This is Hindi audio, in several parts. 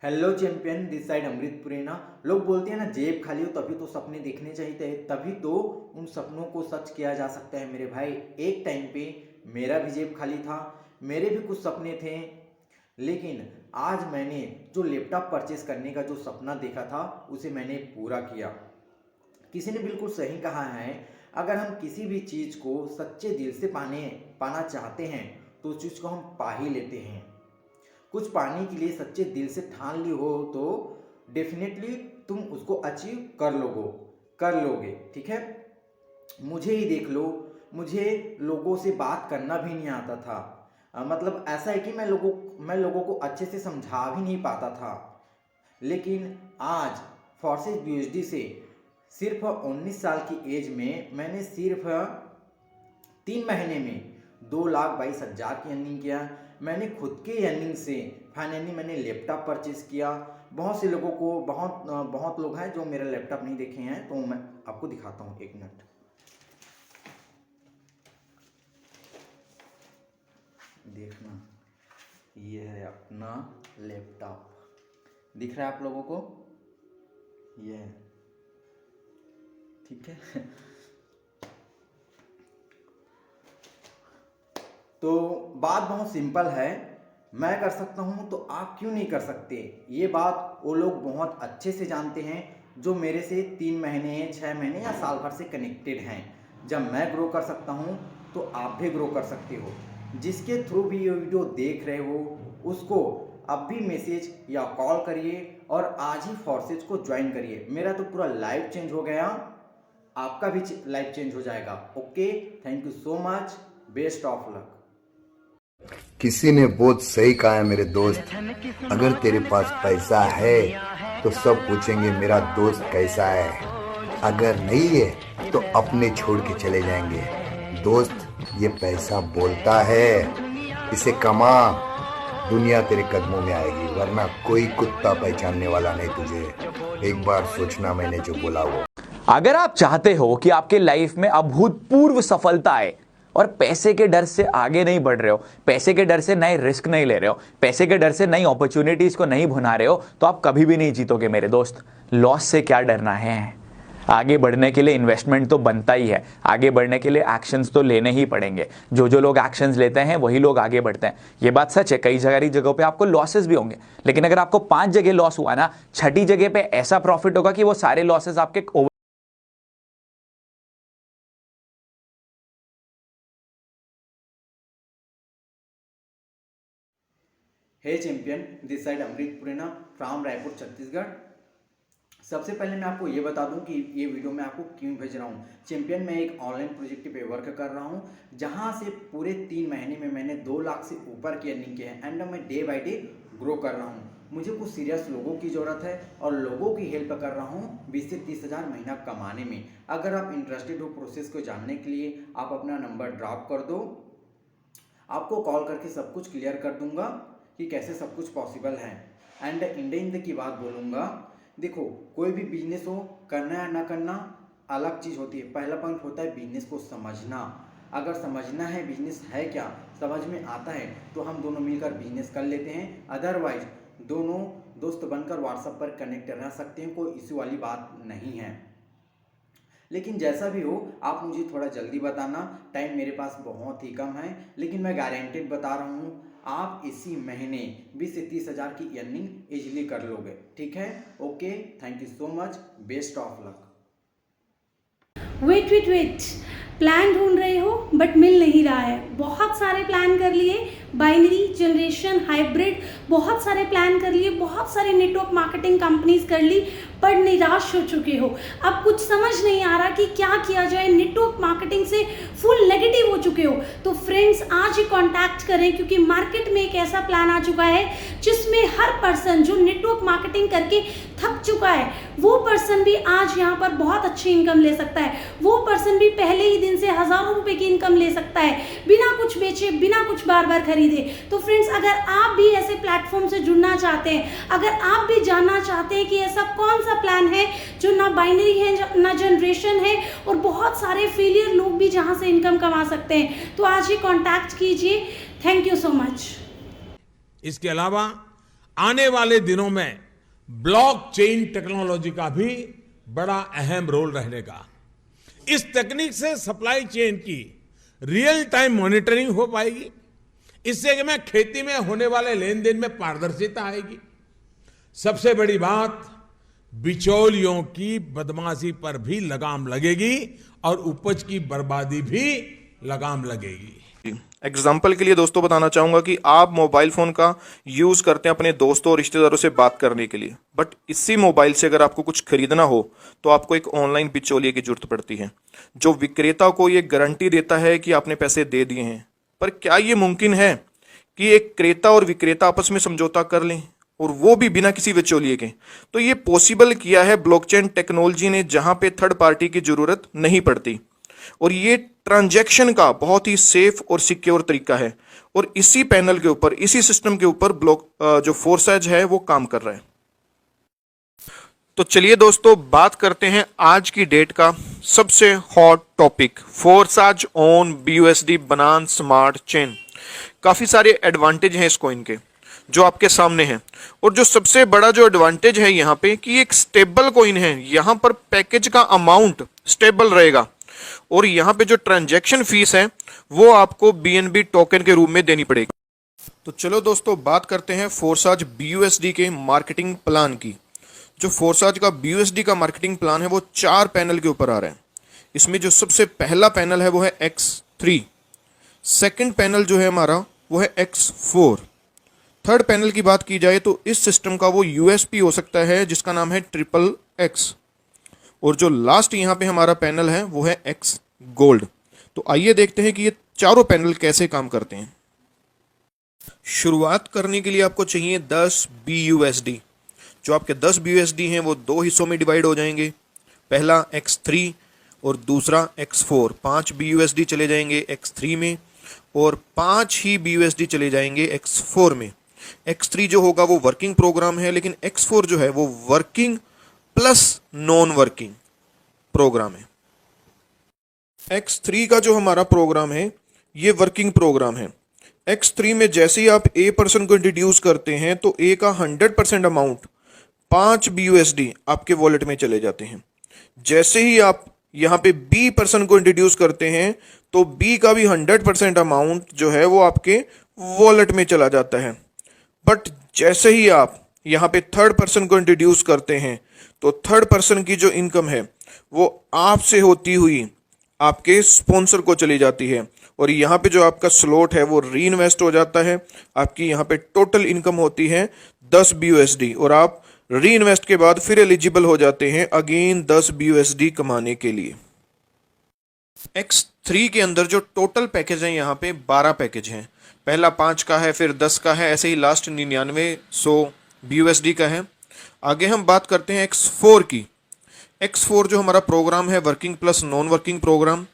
Hello champion, this side Amrit Purena. लोग बोलते हैं ना, जेब खाली हो तभी तो सपने देखने चाहिए, तभी तो उन सपनों को सच किया जा सकता है। मेरे भाई, एक टाइम पे मेरा भी जेब खाली था, मेरे भी कुछ सपने थे, लेकिन आज मैंने जो लैपटॉप परचेस करने का जो सपना देखा था उसे मैंने पूरा किया। किसी ने बिल्कुल सही कहा है, अगर हम किसी भी चीज़ को सच्चे दिल से पाना चाहते हैं तो उस चीज़ को हम पा ही लेते हैं। कुछ पाने के लिए सच्चे दिल से ठान ली हो तो डेफिनेटली तुम उसको अचीव कर लोगे। ठीक है, मुझे ही देख लो, मुझे लोगों से बात करना भी नहीं आता था। मतलब ऐसा है कि मैं लोगों को अच्छे से समझा भी नहीं पाता था, लेकिन आज फोर्सेस बीएचडी से सिर्फ 19 साल की एज में मैंने सिर्फ 3 महीने में 2,22,000 की अर्निंग किया। मैंने खुद के अर्निंग से फाइनली मैंने लैपटॉप परचेज किया। बहुत से लोगों को बहुत लोग हैं जो मेरा लैपटॉप नहीं देखे हैं, तो मैं आपको दिखाता हूँ, 1 मिनट। देखना, ये है अपना लैपटॉप, दिख रहा है आप लोगों को? ये है, ठीक है। तो बात बहुत सिंपल है, मैं कर सकता हूँ तो आप क्यों नहीं कर सकते? ये बात वो लोग बहुत अच्छे से जानते हैं जो मेरे से 3 महीने 6 महीने या साल भर से कनेक्टेड हैं। जब मैं ग्रो कर सकता हूँ तो आप भी ग्रो कर सकते हो। जिसके थ्रू भी ये वीडियो देख रहे हो उसको अब भी मैसेज या कॉल करिए और आज ही फोर्सेज को ज्वाइन करिए। मेरा तो पूरा लाइफ चेंज हो गया, आपका भी लाइफ चेंज हो जाएगा। Okay, thank you so much, best of luck. किसी ने बहुत सही कहा है मेरे दोस्त, अगर तेरे पास पैसा है तो सब पूछेंगे मेरा दोस्त कैसा है, अगर नहीं है तो अपने छोड़ के चले जाएंगे। दोस्त, ये पैसा बोलता है, इसे कमा, दुनिया तेरे कदमों में आएगी, वरना कोई कुत्ता पहचानने वाला नहीं तुझे। एक बार सोचना मैंने जो बोला वो। अगर आप चाहते हो कि आपके लाइफ में अभूतपूर्व सफलता आए और पैसे के डर से आगे नहीं बढ़ रहे हो, पैसे के डर से नए रिस्क नहीं ले रहे हो, पैसे के डर से नई अपॉर्चुनिटीज को नहीं भुना रहे हो, तो आप कभी भी नहीं जीतोगे मेरे दोस्त। लॉस से क्या डरना है? आगे बढ़ने के लिए इन्वेस्टमेंट तो बनता ही है, आगे बढ़ने के लिए एक्शंस तो लेने ही पड़ेंगे। जो लोग एक्शंस लेते हैं वही लोग आगे बढ़ते हैं। ये बात सच है, कई जगहों पे आपको लॉसेस भी होंगे, लेकिन अगर आपको 5 जगह लॉस हुआ ना, 6ठी जगह पे ऐसा प्रॉफिट होगा कि वो सारे लॉसेस आपके hey champion, this side Amrit Purena from Raipur Chhattisgarh. सबसे पहले मैं आपको ये बता दूं कि ये वीडियो मैं आपको क्यों भेज रहा हूँ। चैंपियन, मैं एक ऑनलाइन प्रोजेक्ट पे वर्क कर रहा हूँ जहाँ से पूरे 3 महीने में मैंने 2 लाख से ऊपर की अर्निंग की है एंड मैं डे बाय डे ग्रो कर रहा हूँ। मुझे कुछ सीरियस लोगों की ज़रूरत है और लोगों की हेल्प कर रहा हूँ 20 से 30 हज़ार महीना कमाने में। अगर आप इंटरेस्टेड हो प्रोसेस को जानने के लिए, आप अपना नंबर ड्रॉप कर दो, आपको कॉल करके सब कुछ क्लियर कर दूंगा कि कैसे सब कुछ पॉसिबल है। एंड इंड की बात बोलूँगा, देखो, कोई भी बिजनेस हो, करना या ना करना अलग चीज़ होती है। पहला पॉइंट होता है बिजनेस को समझना। अगर समझना है बिजनेस है क्या, समझ में आता है तो हम दोनों मिलकर बिजनेस कर लेते हैं। अदरवाइज दोनों दोस्त बनकर व्हाट्सएप पर कनेक्ट रह सकते हैं, कोई इश्यू वाली बात नहीं है। लेकिन जैसा भी हो, आप मुझे थोड़ा जल्दी बताना, टाइम मेरे पास बहुत ही कम है, लेकिन मैं गारंटेड बता रहा हूँ आप इसी महीने 20 से 30 हज़ार की अर्निंग इजीली कर लोगे। ठीक है, okay, thank you so much, best of luck. Wait, plan ढूंढ रहे हो बट मिल नहीं रहा है। बहुत सारे प्लान कर लिए, बाइनरी, जनरेशन, हाइब्रिड, बहुत सारे प्लान कर लिए, बहुत सारे नेटवर्क मार्केटिंग कंपनीज कर ली, पर निराश हो चुके हो। अब कुछ समझ नहीं आ रहा कि क्या किया जाए, नेटवर्क मार्केटिंग से फुल नेगेटिव हो चुके हो। तो फ्रेंड्स, आज ही कांटेक्ट करें, क्योंकि मार्केट में एक ऐसा प्लान आ चुका है जिसमें हर पर्सन जो नेटवर्क मार्केटिंग करके थक चुका है, वो पर्सन भी आज यहाँ पर बहुत अच्छी इनकम ले सकता है। वो पर्सन भी पहले ही दिन से हज़ारों रुपए की इनकम ले सकता है, बिना कुछ बेचे, बिना कुछ बार बार खरीदे। तो फ्रेंड्स, अगर आप भी ऐसे प्लेटफॉर्म से जुड़ना चाहते हैं, अगर आप भी जानना चाहते हैं कि ऐसा कौन सा प्लान है जो ना बाइनरी है ना जनरेशन है और बहुत सारे फेलियर लोग भी जहां से इनकम कमा सकते हैं, तो आज ही कांटेक्ट कीजिए। Thank you so much. इसके अलावा आने वाले दिनों में ब्लॉकचेन टेक्नोलॉजी का भी बड़ा अहम रोल रहेगा। इस तकनीक से सप्लाई चेन की रियल टाइम मॉनिटरिंग हो पाएगी। इससे में खेती में होने वाले लेन देन में पारदर्शिता आएगी। सबसे बड़ी बात, बिचौलियों की बदमाशी पर भी लगाम लगेगी और उपज की बर्बादी भी लगाम लगेगी। एग्जाम्पल के लिए दोस्तों बताना चाहूंगा कि आप मोबाइल फोन का यूज करते हैं अपने दोस्तों और रिश्तेदारों से बात करने के लिए, बट इसी मोबाइल से अगर आपको कुछ खरीदना हो तो आपको एक ऑनलाइन बिचौलिए की जरूरत पड़ती है, जो विक्रेता को ये गारंटी देता है कि आपने पैसे दे दिए हैं। पर क्या ये मुमकिन है कि एक क्रेता और विक्रेता आपस में समझौता कर लें, और वो भी बिना किसी बिचौलिए के? तो ये पॉसिबल किया है ब्लॉकचेन टेक्नोलॉजी ने, जहां पे थर्ड पार्टी की जरूरत नहीं पड़ती, और ये ट्रांजैक्शन का बहुत ही सेफ और सिक्योर तरीका है। और इसी पैनल के ऊपर, इसी सिस्टम के ऊपर जो फोरसाज है वो काम कर रहा है। तो चलिए दोस्तों, बात करते हैं आज की डेट का सबसे हॉट टॉपिक, फोरसाज ऑन BUSD बनान स्मार्ट चेन। काफी सारे एडवांटेज हैं इस कॉइन के जो आपके सामने हैं, और जो सबसे बड़ा जो एडवांटेज है यहाँ पे कि एक स्टेबल कॉइन है। यहाँ पर पैकेज का अमाउंट स्टेबल रहेगा, और यहाँ पे जो ट्रांजैक्शन फीस है वो आपको BNB टोकन के रूप में देनी पड़ेगी। तो चलो दोस्तों, बात करते हैं फोरसाज BUSD के मार्केटिंग प्लान की। जो फोरसाज का BUSD का मार्केटिंग प्लान है वो 4 पैनल के ऊपर आ रहा है। इसमें जो सबसे पहला पैनल है वो है X3, सेकंड पैनल जो है हमारा वो है X4, थर्ड पैनल की बात की जाए तो इस सिस्टम का वो USP हो सकता है जिसका नाम है XXX, और जो लास्ट यहाँ पे हमारा पैनल है वो है X गोल्ड। तो आइए देखते हैं कि ये चारों पैनल कैसे काम करते हैं। शुरुआत करने के लिए आपको चाहिए 10 BUSD। जो आपके 10 BUSD हैं वो 2 हिस्सों में डिवाइड हो जाएंगे, पहला X3 और दूसरा X4। 5 BUSD चले जाएंगे X3 में और 5 ही BUSD चले जाएंगे X4 में। X3 जो होगा वो वर्किंग प्रोग्राम है, लेकिन X4 जो है वो working plus non working program है। X3 का जो हमारा प्रोग्राम है ये वर्किंग प्रोग्राम है। X3 में जैसे ही आप A पर्सन को इंट्रोड्यूस करते हैं तो A का 100% अमाउंट 5 BUSD आपके वॉलेट में चले जाते हैं। जैसे ही आप यहाँ पे B पर्सन को इंट्रोड्यूस करते हैं तो B का भी 100% अमाउंट जो है वो आपके वॉलेट में चला जाता है। बट जैसे ही आप यहाँ पे थर्ड पर्सन को इंट्रोड्यूस करते हैं तो थर्ड पर्सन की जो इनकम है वो आपसे होती हुई आपके स्पॉन्सर को चली जाती है, और यहाँ पे जो आपका स्लॉट है वो री इन्वेस्ट हो जाता है। आपकी यहाँ पे टोटल इनकम होती है 10 BUSD, और आप री इन्वेस्ट के बाद फिर एलिजिबल हो जाते हैं अगेन 10 BUSD कमाने के लिए। X3 के अंदर जो टोटल पैकेज है यहाँ पे 12 पैकेज हैं। पहला 5 का है, फिर 10 का है, ऐसे ही लास्ट 9900 BUSD का है। आगे हम बात करते हैं X4 की। X4 जो हमारा प्रोग्राम है working plus non working program.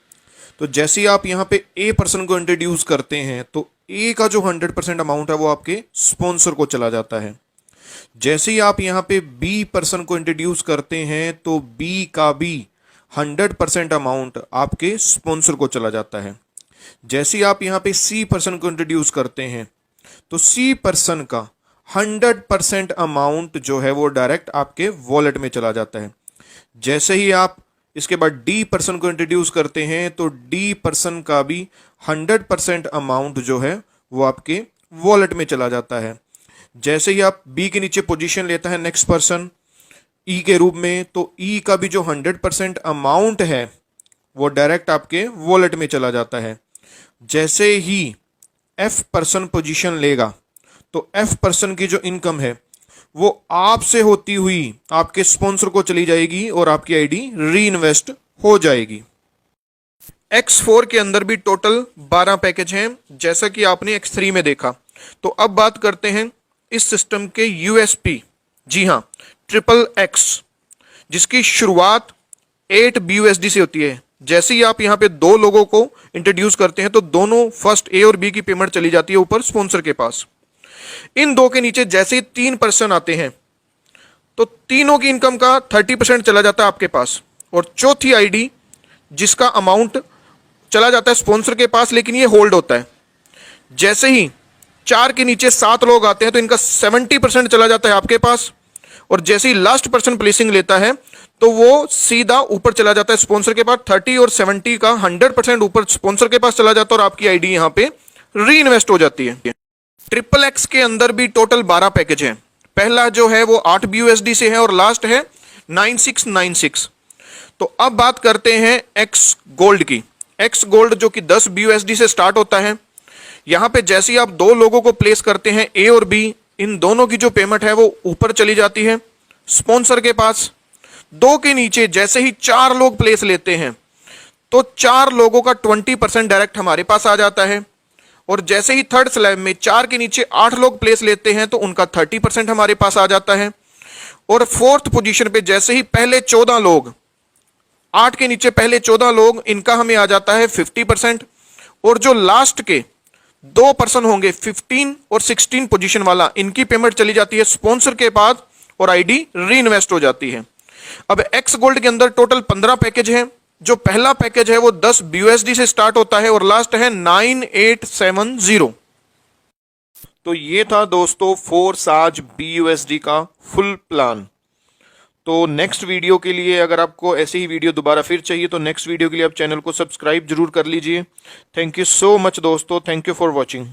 तो जैसे ही आप यहाँ पे A पर्सन को इंट्रोड्यूस करते हैं तो A का जो 100% अमाउंट है वो आपके स्पॉन्सर को चला जाता है। जैसे ही आप यहाँ पे B पर्सन को इंट्रोड्यूस करते हैं तो B का भी 100% अमाउंट आपके स्पॉन्सर को चला जाता है। जैसे ही आप यहाँ पे C पर्सन को इंट्रोड्यूस करते हैं तो C पर्सन का 100% अमाउंट जो है वो डायरेक्ट आपके वॉलेट में चला जाता है। जैसे ही आप इसके बाद D पर्सन को इंट्रोड्यूस करते हैं तो D पर्सन का भी 100% अमाउंट जो है वो आपके वॉलेट में चला जाता है। जैसे ही आप B के नीचे पोजीशन लेता है नेक्स्ट पर्सन E के रूप में, तो E का भी जो 100% अमाउंट है वो डायरेक्ट आपके वॉलेट में चला जाता है। जैसे ही F पर्सन पोजीशन लेगा तो F पर्सन की जो इनकम है वो आपसे होती हुई आपके स्पॉन्सर को चली जाएगी और आपकी आईडी री इन्वेस्ट हो जाएगी। X4 के अंदर भी टोटल 12 पैकेज हैं जैसा कि आपने X3 में देखा। तो अब बात करते हैं इस सिस्टम के USP। जी हाँ, XXX, जिसकी शुरुआत 8 BUSD से होती है। जैसे ही आप यहाँ पे 2 लोगों को इंट्रोड्यूस करते हैं तो दोनों फर्स्ट A और B की पेमेंट चली जाती है ऊपर स्पॉन्सर के पास। इन 2 के नीचे जैसे ही 3 पर्सन आते हैं तो तीनों की इनकम का 30% चला जाता है आपके पास, और चौथी आईडी जिसका अमाउंट चला जाता है स्पॉन्सर के पास लेकिन ये होल्ड होता है। जैसे ही 4 के नीचे 7 लोग आते हैं तो इनका 70% चला जाता है आपके पास, और जैसे ही लास्ट पर्सन प्लेसिंग लेता है तो वो सीधा ऊपर चला जाता है स्पॉन्सर के पास। 30 और 70 का 100% ऊपर स्पॉन्सर के पास चला जाता है और आपकी आईडी यहां पे री इन्वेस्ट हो जाती है। ट्रिपल एक्स के अंदर भी टोटल 12 पैकेज हैं। पहला जो है वो 8 BUSD से है और लास्ट है 9696। तो अब बात करते हैं एक्स गोल्ड की। एक्स गोल्ड जो कि 10 BUSD से स्टार्ट होता है। यहां पे जैसे ही आप 2 लोगों को प्लेस करते हैं, ए और बी, इन दोनों की जो पेमेंट है वो ऊपर चली जाती है स्पॉन्सर के पास। 2 के नीचे जैसे ही 4 लोग प्लेस लेते हैं तो 4 लोगों का 20% डायरेक्ट हमारे पास आ जाता है, और जैसे ही थर्ड स्लैब में 4 के नीचे 8 लोग प्लेस लेते हैं तो उनका 30% हमारे पास आ जाता है, और फोर्थ पोजीशन पे जैसे ही पहले 14 लोग, 8 के नीचे पहले 14 लोग, इनका हमें आ जाता है 50%, और जो लास्ट के 2 पर्सन होंगे 15 और 16 पोजीशन वाला, इनकी पेमेंट चली जाती है स्पॉन्सर के पास और आईडी री इन्वेस्ट हो जाती है। अब एक्स गोल्ड के अंदर टोटल 15 पैकेज हैं। जो पहला पैकेज है वो 10 BUSD से स्टार्ट होता है और लास्ट है 9870। तो ये था दोस्तों 4 साज BUSD का फुल प्लान। तो नेक्स्ट वीडियो के लिए अगर आपको ऐसी ही वीडियो दोबारा फिर चाहिए तो नेक्स्ट वीडियो के लिए आप चैनल को सब्सक्राइब जरूर कर लीजिए। थैंक यू सो मच दोस्तों, थैंक यू फॉर वॉचिंग।